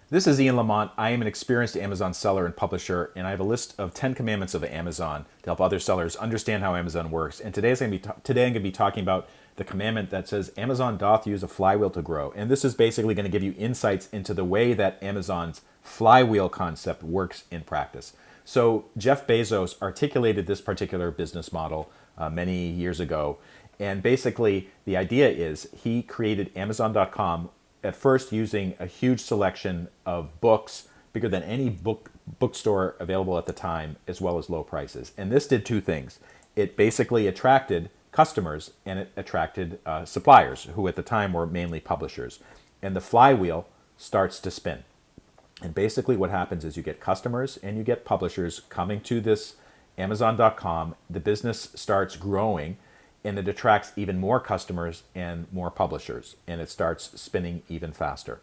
This is Ian Lamont. I am an experienced Amazon seller and publisher, and I have a list of 10 commandments of Amazon to help other sellers understand how Amazon works. And today I'm going to be talking about the commandment that says Amazon doth use a flywheel to grow. And this is basically going to give you insights into the way that Amazon's flywheel concept works in practice. So Jeff Bezos articulated this particular business model many years ago. And basically, the idea is he created Amazon.com at first using a huge selection of books, bigger than any bookstore available at the time, as well as low prices. And this did two things. It basically attracted customers and it attracted suppliers, who at the time were mainly publishers. And the flywheel starts to spin. And basically what happens is you get customers and you get publishers coming to this Amazon.com. The business starts growing, and it attracts even more customers and more publishers, and it starts spinning even faster.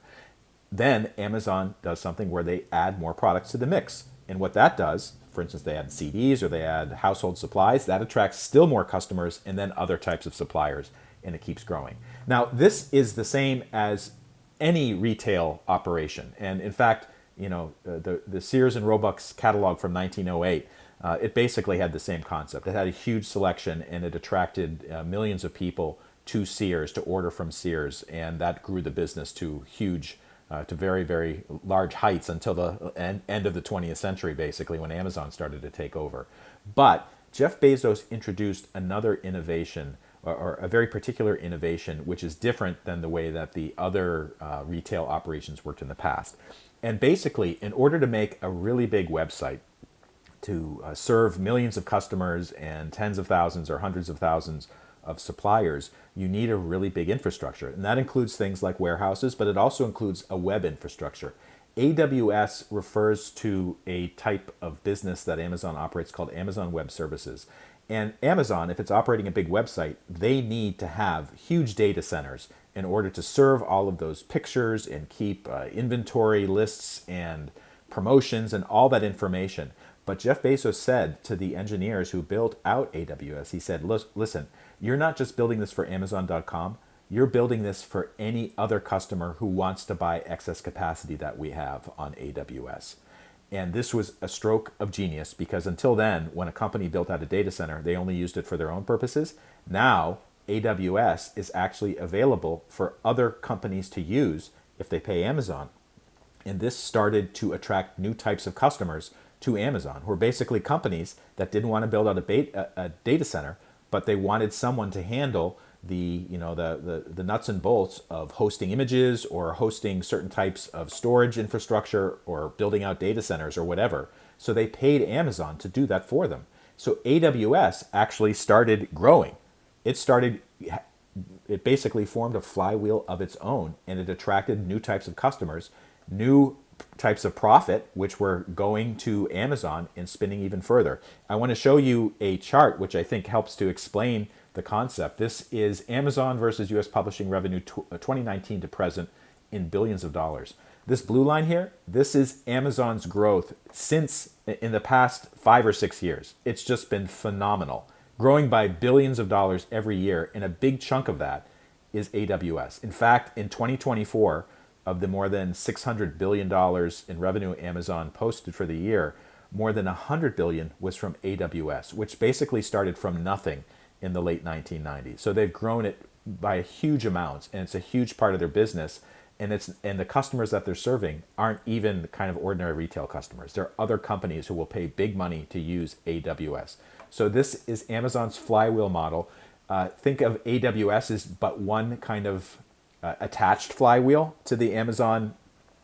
Then Amazon does something where they add more products to the mix. And what that does, for instance, they add CDs or they add household supplies, that attracts still more customers and then other types of suppliers, and it keeps growing. Now, this is the same as any retail operation. And in fact, the Sears and Roebuck's catalog from 1908, it basically had the same concept. It had a huge selection, and it attracted millions of people to Sears to order from Sears, and that grew the business to very, very large heights until the end of the 20th century, basically, when Amazon started to take over. But Jeff Bezos introduced another innovation, or a very particular innovation, which is different than the way that the other retail operations worked in the past. And basically, in order to make a really big website, to serve millions of customers and tens of thousands or hundreds of thousands of suppliers, you need a really big infrastructure. And that includes things like warehouses, but it also includes a web infrastructure. AWS refers to a type of business that Amazon operates called Amazon Web Services. And Amazon, if it's operating a big website, they need to have huge data centers in order to serve all of those pictures and keep inventory lists and promotions and all that information. But Jeff Bezos said to the engineers who built out AWS, he said, listen, you're not just building this for Amazon.com, you're building this for any other customer who wants to buy excess capacity that we have on AWS. And this was a stroke of genius, because until then, when a company built out a data center, they only used it for their own purposes. Now, AWS is actually available for other companies to use if they pay Amazon. And this started to attract new types of customers to Amazon, who are basically companies that didn't want to build out a data center, but they wanted someone to handle the nuts and bolts of hosting images or hosting certain types of storage infrastructure or building out data centers or whatever. So they paid Amazon to do that for them. So AWS actually started growing. It basically formed a flywheel of its own, and it attracted new types of customers, new types of profit, which were going to Amazon and spinning even further. I want to show you a chart which I think helps to explain the concept. This is Amazon versus US publishing revenue 2019 to present in billions of dollars. This blue line here, this is Amazon's growth since in the past 5 or 6 years. It's just been phenomenal, growing by billions of dollars every year, and a big chunk of that is AWS. In fact, in 2024, of the more than $600 billion in revenue Amazon posted for the year, more than $100 billion was from AWS, which basically started from nothing in the late 1990s. So they've grown it by huge amounts, and it's a huge part of their business. And the customers that they're serving aren't even kind of ordinary retail customers. There are other companies who will pay big money to use AWS. So this is Amazon's flywheel model. Think of AWS as but one kind of attached flywheel to the Amazon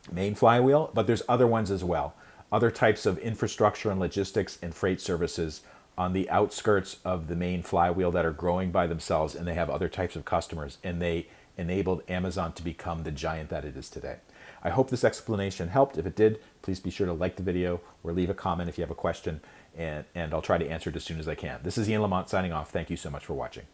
main flywheel, but there's other ones as well. Other types of infrastructure and logistics and freight services on the outskirts of the main flywheel that are growing by themselves, and they have other types of customers, and they enabled Amazon to become the giant that it is today. I hope this explanation helped. If it did, please be sure to like the video or leave a comment if you have a question, and I'll try to answer it as soon as I can. This is Ian Lamont signing off. Thank you so much for watching.